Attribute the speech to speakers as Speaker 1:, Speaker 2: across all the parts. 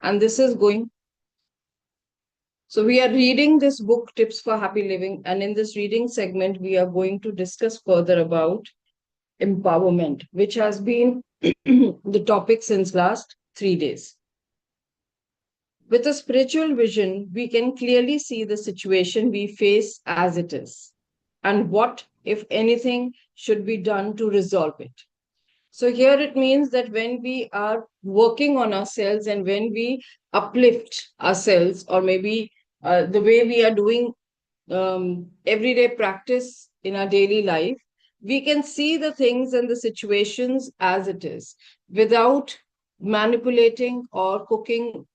Speaker 1: And this is going. So we are reading this book, Tips for Happy Living. And in this reading segment, we are going to discuss further about empowerment, which has been the topic since last 3 days. With a spiritual vision, we can clearly see the situation we face as it is and what, if anything, should be done to resolve it. So, here it means that when we are working on ourselves and when we uplift ourselves, or maybe the way we are doing everyday practice in our daily life, we can see the things and the situations as it is without manipulating or cooking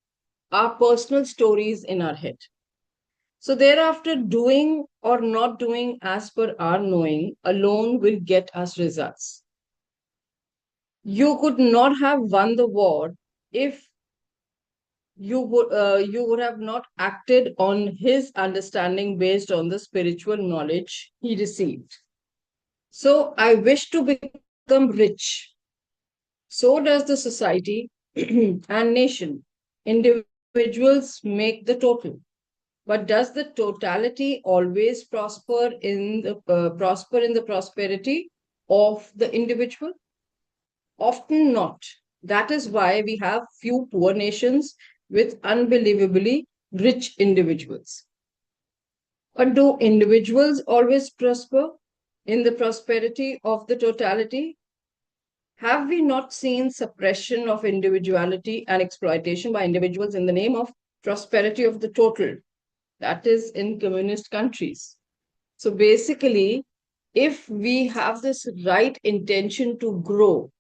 Speaker 1: our personal stories in our head. So, thereafter, doing or not doing as per our knowing alone will get us results. You could not have won the war if you would have not acted on his understanding based on the spiritual knowledge he received. So I wish to become rich. So does the society and nation. Individuals make the total. But does the totality always prosper in the prosperity of the individual? Often not. That is why we have few poor nations with unbelievably rich individuals. But do individuals always prosper in the prosperity of the totality? Have we not seen suppression of individuality and exploitation by individuals in the name of prosperity of the total? That is in communist countries. So basically, if we have this right intention to grow,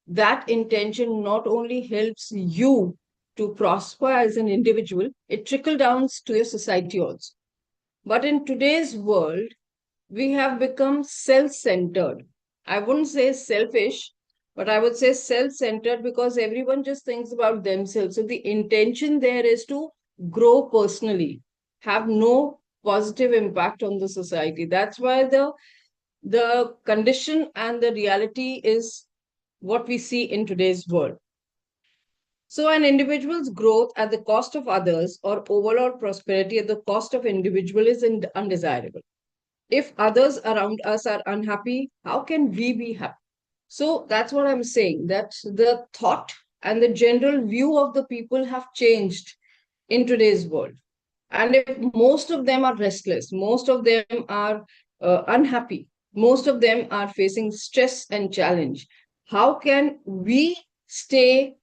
Speaker 1: that intention not only helps you to prosper as an individual, it trickles down to your society also. But in today's world, we have become self centered. I wouldn't say selfish, but I would say self centered because everyone just thinks about themselves. So the intention there is to grow personally, have no positive impact on the society. That's why the condition and the reality is what we see in today's world. So, an individual's growth at the cost of others or overall prosperity at the cost of individual is undesirable. If others around us are unhappy, how can we be happy? So, that's what I'm saying, that the thought and the general view of the people have changed in today's world. And if most of them are restless, most of them are unhappy, most of them are facing stress and challenge, how can we stay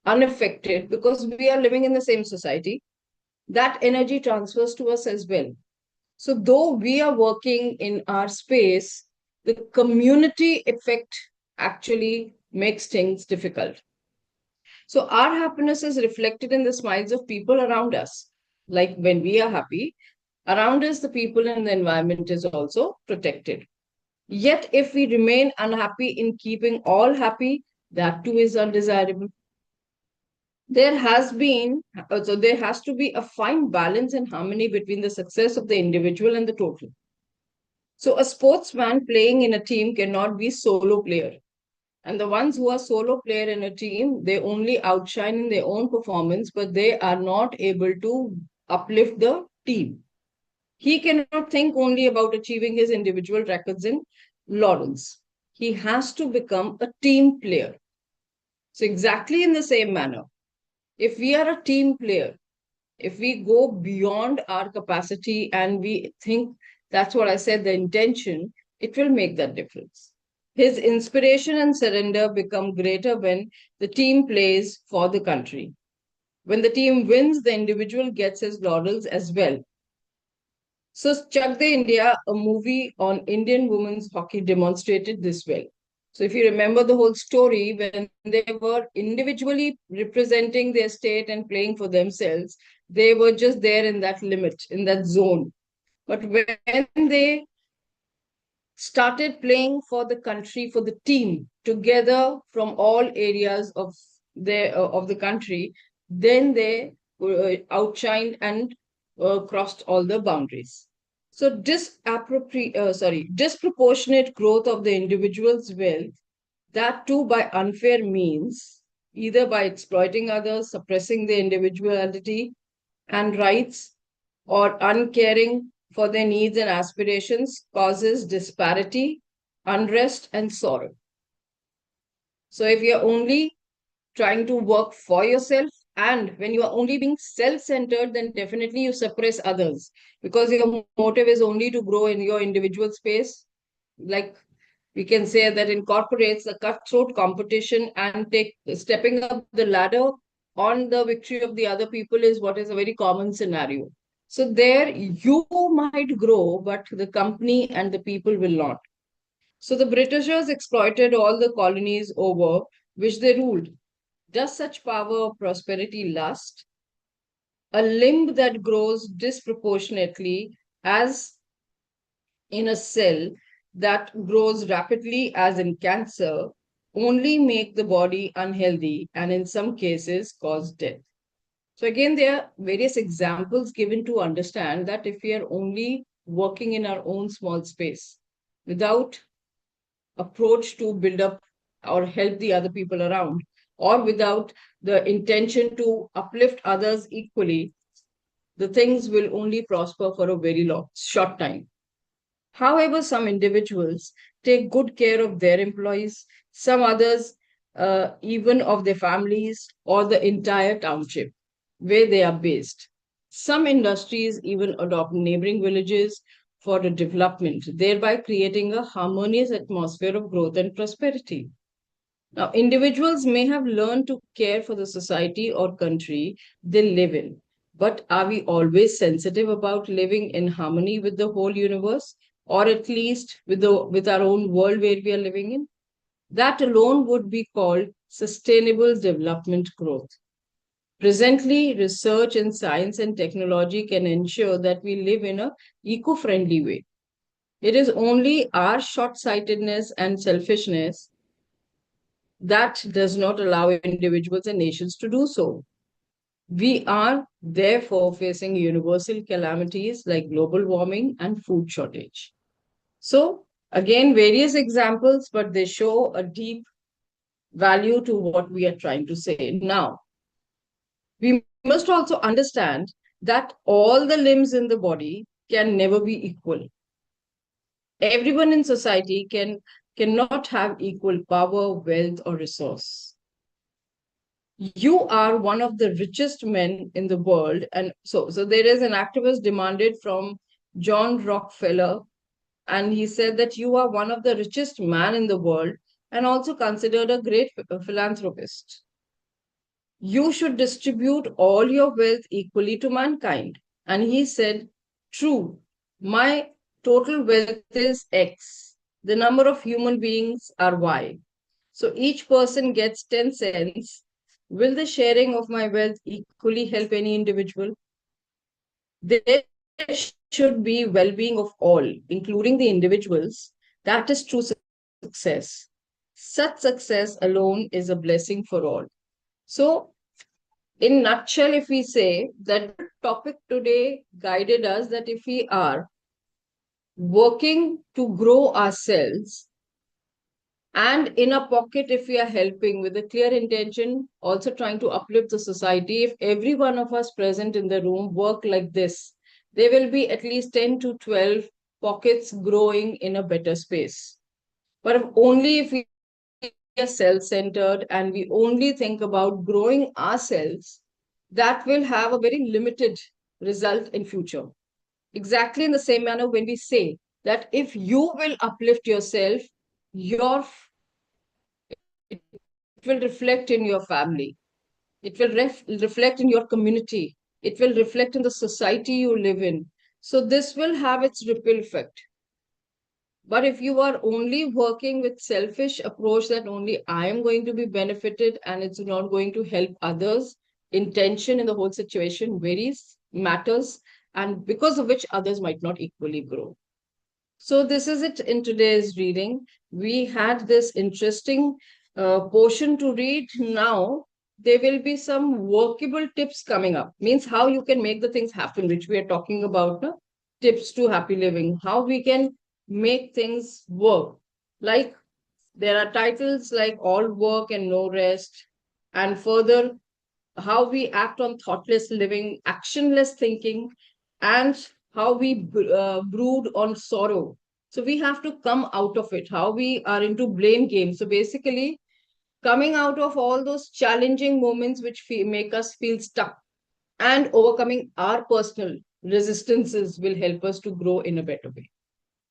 Speaker 1: unaffected because we are living in the same society? That energy transfers to us as well. So, though we are working in our space, the community effect actually makes things difficult. So, our happiness is reflected in the smiles of people around us. Like when we are happy, around us, the people and the environment is also protected. Yet, if we remain unhappy in keeping all happy, that too is undesirable. There has to be a fine balance and harmony between the success of the individual and the total. So a sportsman playing in a team cannot be solo player. And the ones who are solo player in a team, they only outshine in their own performance, but they are not able to uplift the team. He cannot think only about achieving his individual records and laurels. He has to become a team player. So exactly in the same manner, if we are a team player, if we go beyond our capacity and we think, that's what I said, the intention, it will make that difference. His inspiration and surrender become greater when the team plays for the country. When the team wins, the individual gets his laurels as well. So, Chak De India, a movie on Indian women's hockey, demonstrated this well. So, if you remember the whole story, when they were individually representing their state and playing for themselves, they were just there in that limit, in that zone. But when they started playing for the country, for the team, together from all areas of the country, then they outshined and crossed all the boundaries. So disproportionate growth of the individual's wealth, that too by unfair means, either by exploiting others, suppressing their individuality and rights, or uncaring for their needs and aspirations, causes disparity, unrest, and sorrow. So, if you're only trying to work for yourself, and when you are only being self centered, then definitely you suppress others because your motive is only to grow in your individual space. Like we can say that in corporates, the cutthroat competition and stepping up the ladder on the victory of the other people is what is a very common scenario. So there you might grow, but the company and the people will not. So the Britishers exploited all the colonies over which they ruled. Does such power, prosperity last? A limb that grows disproportionately as in a cell that grows rapidly as in cancer only make the body unhealthy and in some cases cause death. So again, there are various examples given to understand that if we are only working in our own small space without approach to build up or help the other people around, or without the intention to uplift others equally, the things will only prosper for a very long, short time. However, some individuals take good care of their employees, some others, even of their families or the entire township where they are based. Some industries even adopt neighboring villages for the development, thereby creating a harmonious atmosphere of growth and prosperity. Now, individuals may have learned to care for the society or country they live in, but are we always sensitive about living in harmony with the whole universe, or at least with our own world where we are living in? That alone would be called sustainable development growth. Presently, research in science and technology can ensure that we live in a eco-friendly way. It is only our short-sightedness and selfishness that does not allow individuals and nations to do so. We are therefore facing universal calamities like global warming and food shortage. So, again, various examples, but they show a deep value to what we are trying to say. Now, we must also understand that all the limbs in the body can never be equal. Everyone in society cannot have equal power, wealth, or resource. You are one of the richest men in the world, and so there is an activist demanded from John Rockefeller, and he said that you are one of the richest man in the world and also considered a great philanthropist. You should distribute all your wealth equally to mankind. And he said, true, my total wealth is X. The number of human beings are Y. So each person gets 10 cents. Will the sharing of my wealth equally help any individual? There should be well being of all, including the individuals. That is true success. Such success alone is a blessing for all. So, in nutshell, if we say that topic today guided us that if we are working to grow ourselves, and in a pocket, if we are helping with a clear intention, also trying to uplift the society, if every one of us present in the room work like this, there will be at least 10 to 12 pockets growing in a better space. But if we are self-centered and we only think about growing ourselves, that will have a very limited result in future. Exactly in the same manner when we say that if you will uplift yourself, your it will reflect in your family. It will reflect in your community. It will reflect in the society you live in. So this will have its ripple effect. But if you are only working with selfish approach that only I am going to be benefited and it's not going to help others, intention in the whole situation varies, matters, and because of which others might not equally grow. So this is it in today's reading. We had this interesting portion to read. Now there will be some workable tips coming up. Means how you can make the things happen, which we are talking about. No? Tips to happy living. How we can make things work. Like there are titles like all work and no rest. and further, how we act on thoughtless living, actionless thinking, and how we brood on sorrow. So we have to come out of it, how we are into blame games. So basically, coming out of all those challenging moments which make us feel stuck and overcoming our personal resistances will help us to grow in a better way.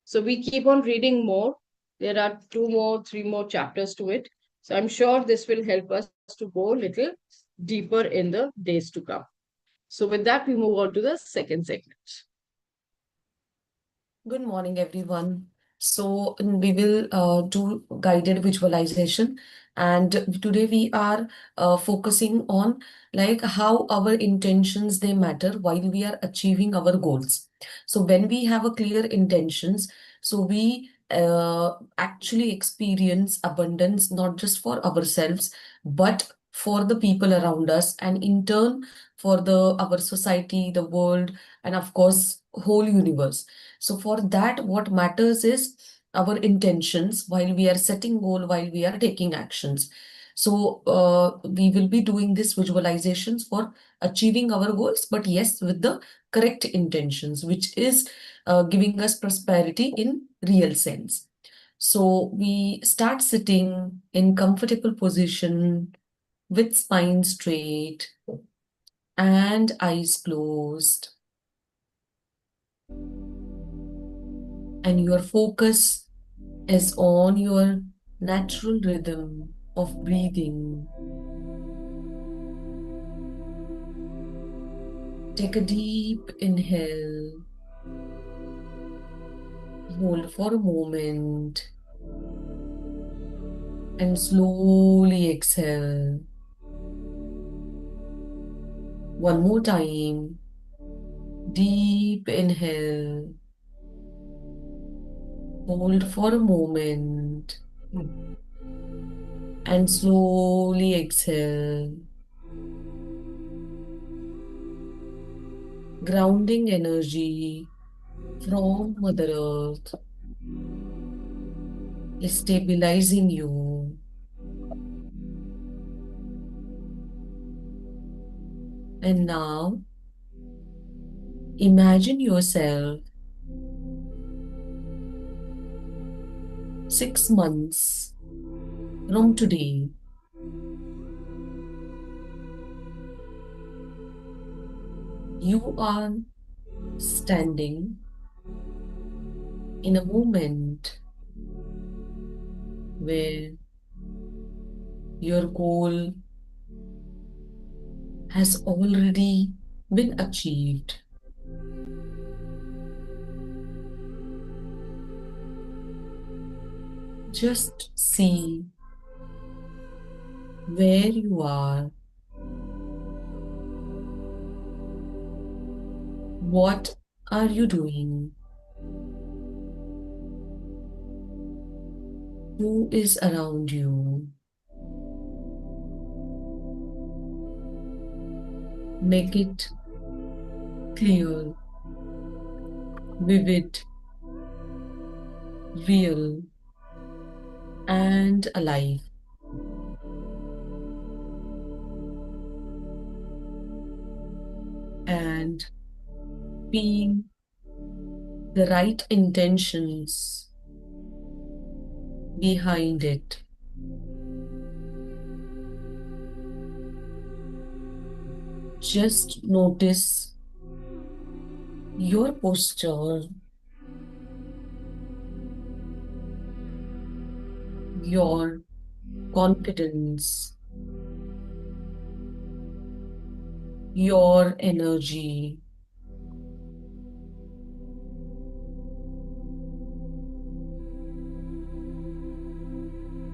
Speaker 1: So we keep on reading more. There are two more, three more chapters to it. So I'm sure this will help us to go a little deeper in the days to come. So with that, we move on to the second segment.
Speaker 2: Good morning, everyone. So we will do guided visualization, and today we are focusing on like how our intentions they matter while we are achieving our goals. So when we have a clear intentions, so we actually experience abundance not just for ourselves but for the people around us, and in turn for the our society, the world, and of course whole universe. So for that, what matters is our intentions while we are setting goal, while we are taking actions. So we will be doing this visualizations for achieving our goals, but yes, with the correct intentions, which is giving us prosperity in real sense. So we start sitting in comfortable position with spine straight and eyes closed, and your focus is on your natural rhythm of breathing. Take a deep inhale, hold for a moment, and slowly exhale. One more time. Deep inhale, hold for a moment, and slowly exhale. Grounding energy from Mother Earth is stabilizing you. And now imagine yourself 6 months from today. You are standing in a moment where your goal has already been achieved. Just see where you are, what are you doing, who is around you. Make it clear, vivid, real, and alive. And feel the right intentions behind it. Just notice your posture, your confidence, your energy.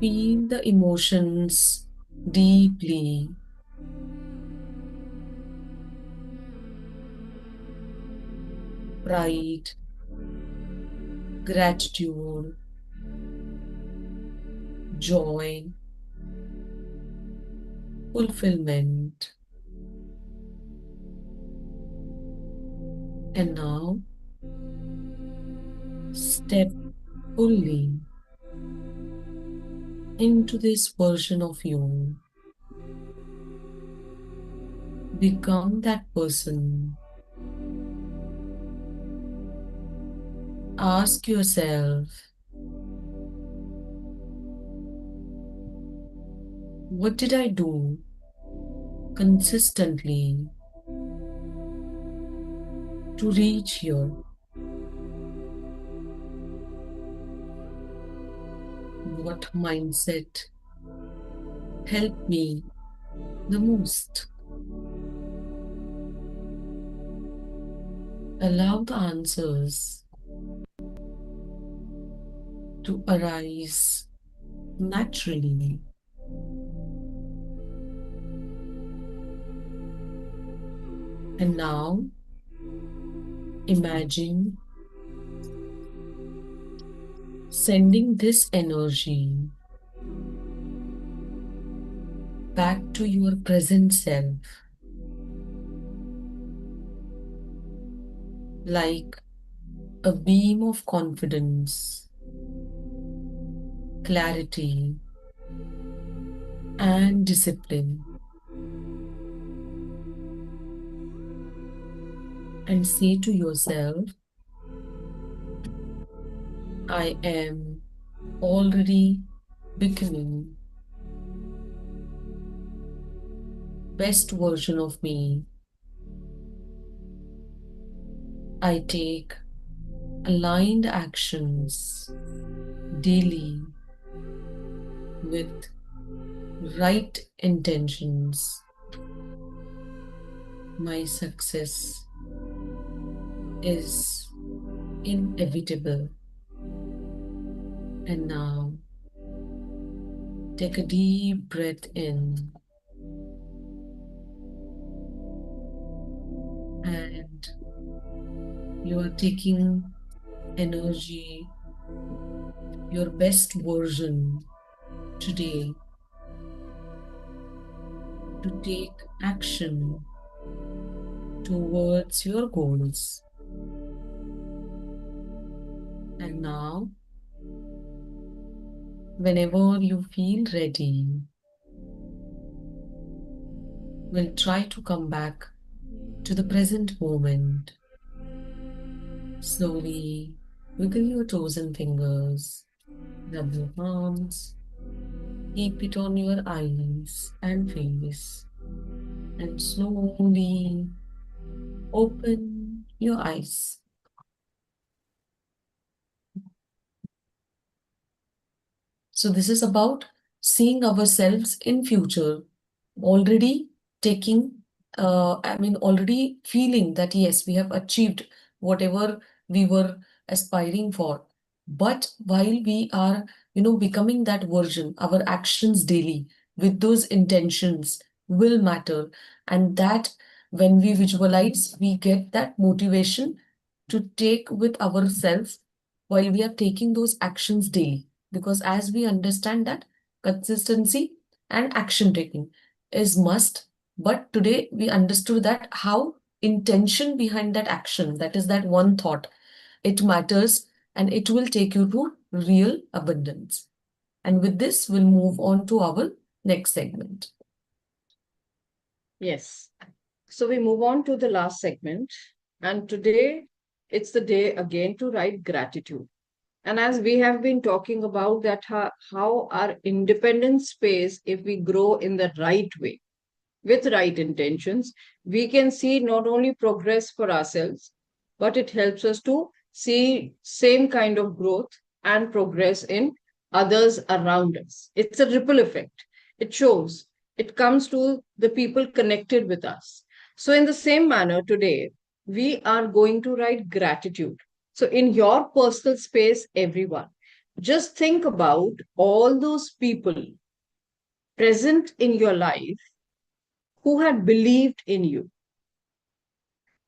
Speaker 2: Feel the emotions deeply. Pride, gratitude, joy, fulfillment. And now step fully into this version of you. Become that person. Ask yourself, what did I do consistently to reach here? What mindset helped me the most? Allow the answers to arise naturally. And now imagine sending this energy back to your present self, like a beam of confidence, clarity, and discipline. And say to yourself, I am already becoming best version of me. I take aligned actions daily with right intentions. My success is inevitable. And now take a deep breath in and you are taking energy, your best version today to take action towards your goals. And now, whenever you feel ready, we'll try to come back to the present moment. Slowly wiggle your toes and fingers, rub your palms, keep it on your eyes and face, and slowly open your eyes. So this is about seeing ourselves in future, already taking, already feeling that yes, we have achieved whatever we were aspiring for. But while we are, becoming that version, our actions daily with those intentions will matter. And that when we visualize, we get that motivation to take with ourselves while we are taking those actions daily, because as we understand that consistency and action taking is must, but today we understood that how intention behind that action, that is that one thought, it matters, and it will take you to real abundance. And with this we'll move on to our next segment.
Speaker 1: Yes. So we move on to the last segment. And today it's the day again to write gratitude. And as we have been talking about that, how our independent space, if we grow in the right way, with right intentions, we can see not only progress for ourselves, but it helps us to see same kind of growth and progress in others around us. It's a ripple effect. It shows, it comes to the people connected with us. So, in the same manner, today, we are going to write gratitude. So, in your personal space, everyone, just think about all those people present in your life who had believed in you.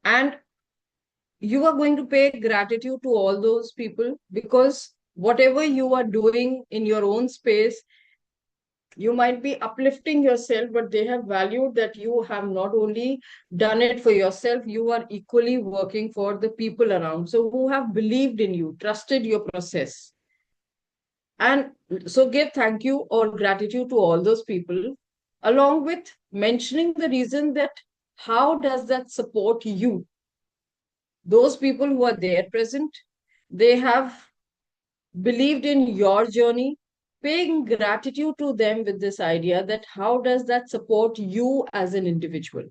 Speaker 1: And you are going to pay gratitude to all those people because whatever you are doing in your own space, you might be uplifting yourself, but they have valued that you have not only done it for yourself, you are equally working for the people around. So, who have believed in you, trusted your process. And so, give thank you or gratitude to all those people, along with mentioning the reason that how does that support you? Those people who are there present, they have believed in your journey, paying gratitude to them with this idea that how does that support you as an individual?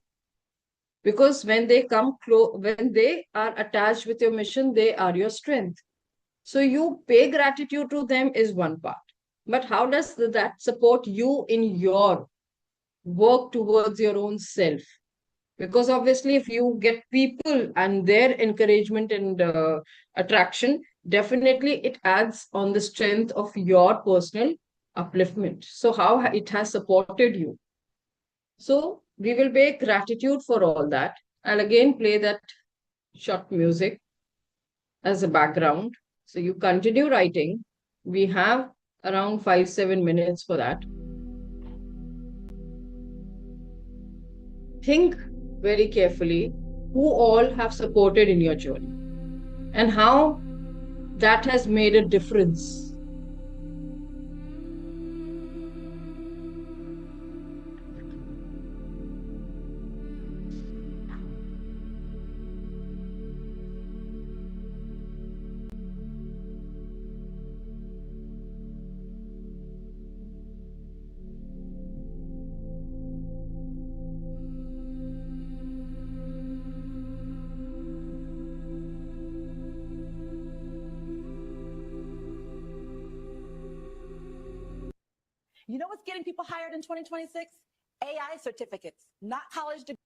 Speaker 1: Because when they when they are attached with your mission, they are your strength. So you pay gratitude to them is one part. But how does that support you in your work towards your own self? Because obviously, if you get people and their encouragement and attraction, definitely it adds on the strength of your personal upliftment. So, how it has supported you. So, we will pay gratitude for all that. I'll again play that short music as a background. So you continue writing. We have around 5-7 minutes for that. Think very carefully who all have supported in your journey and how that has made a difference.
Speaker 3: You know what's getting people hired in 2026? AI certificates, not college degrees.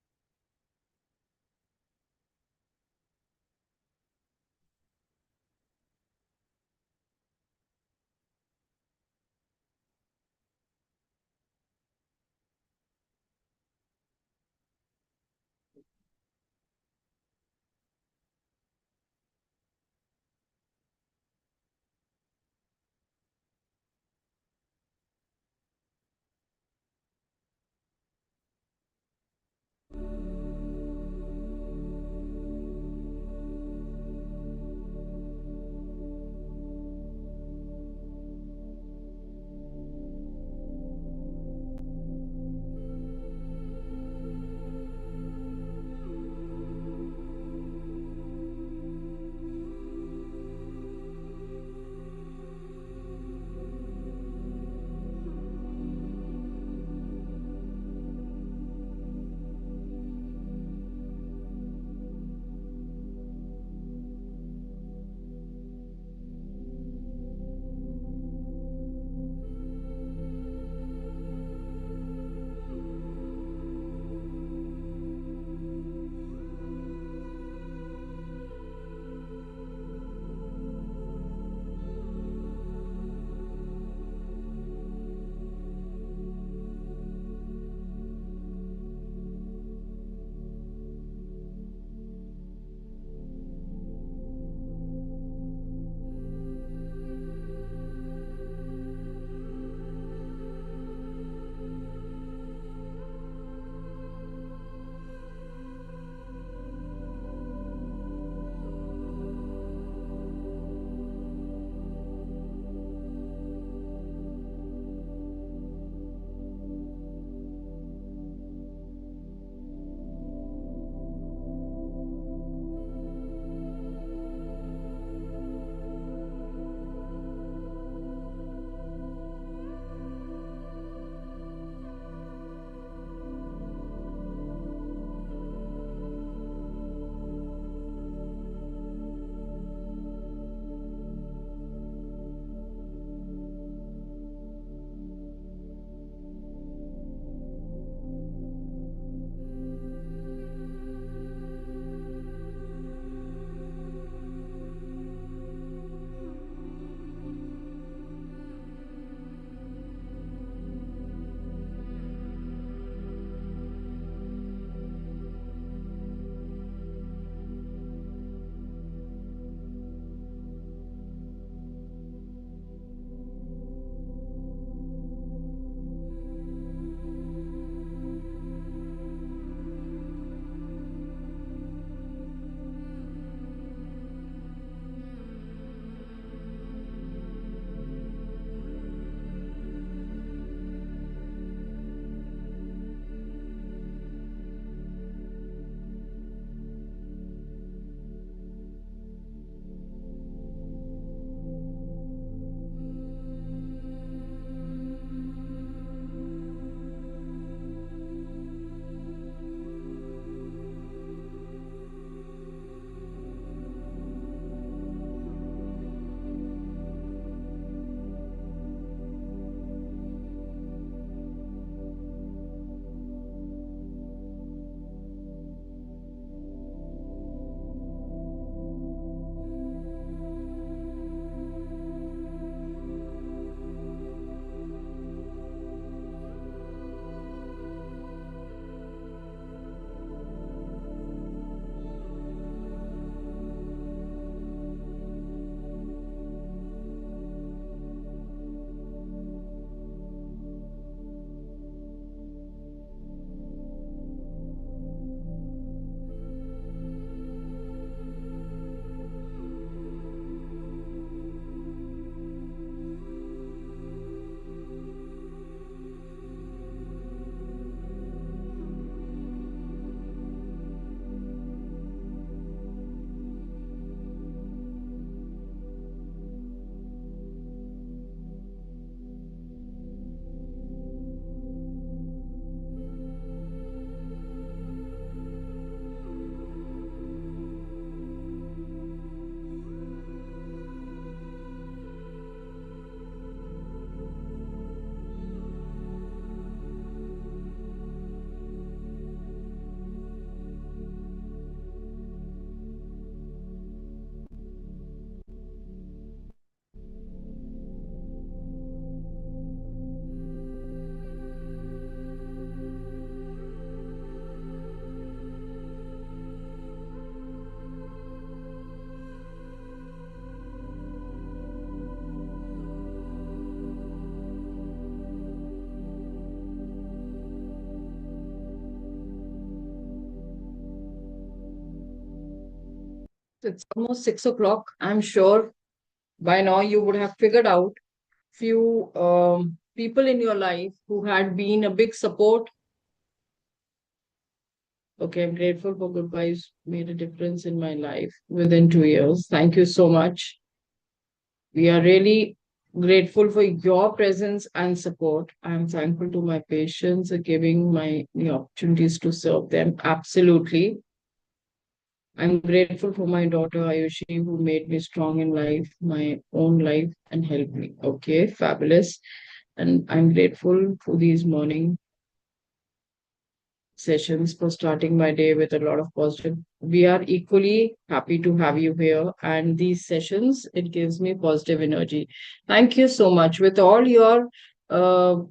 Speaker 1: It's almost 6 o'clock. I'm sure by now you would have figured out few people in your life who had been a big support. Okay, I'm grateful for goodbyes made a difference in my life within 2 years. Thank you so much. We are really grateful for your presence and support. I'm thankful to my patients for giving my the opportunities to serve them. Absolutely. I'm grateful for my daughter Ayushi, who made me strong in life, my own life, and helped me. Okay, fabulous. And I'm grateful for these morning sessions for starting my day with a lot of positive. We are equally happy to have you here. And these sessions, it gives me positive energy. Thank you so much. With all your uh,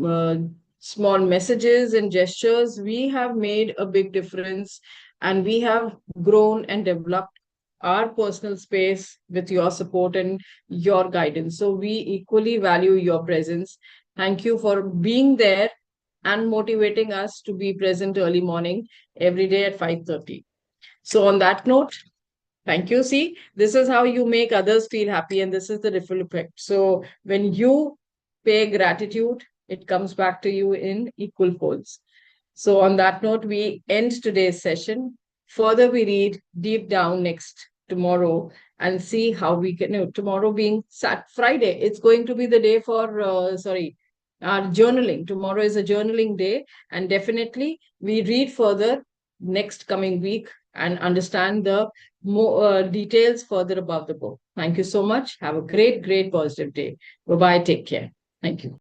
Speaker 1: uh, small messages and gestures, we have made a big difference and we have grown and developed our personal space with your support and your guidance. So we equally value your presence. Thank you for being there and motivating us to be present early morning every day at 5:30. So on that note, thank you. See, this is how you make others feel happy, and this is the ripple effect. So when you pay gratitude, it comes back to you in equal folds. So, on that note, we end today's session. Further, we read deep down next tomorrow and see how we can. No, tomorrow being Friday, it's going to be the day for, our journaling. Tomorrow is a journaling day, and definitely we read further next coming week and understand the more details further above the book. Thank you so much. Have a great, great positive day. Bye bye. Take care. Thank you.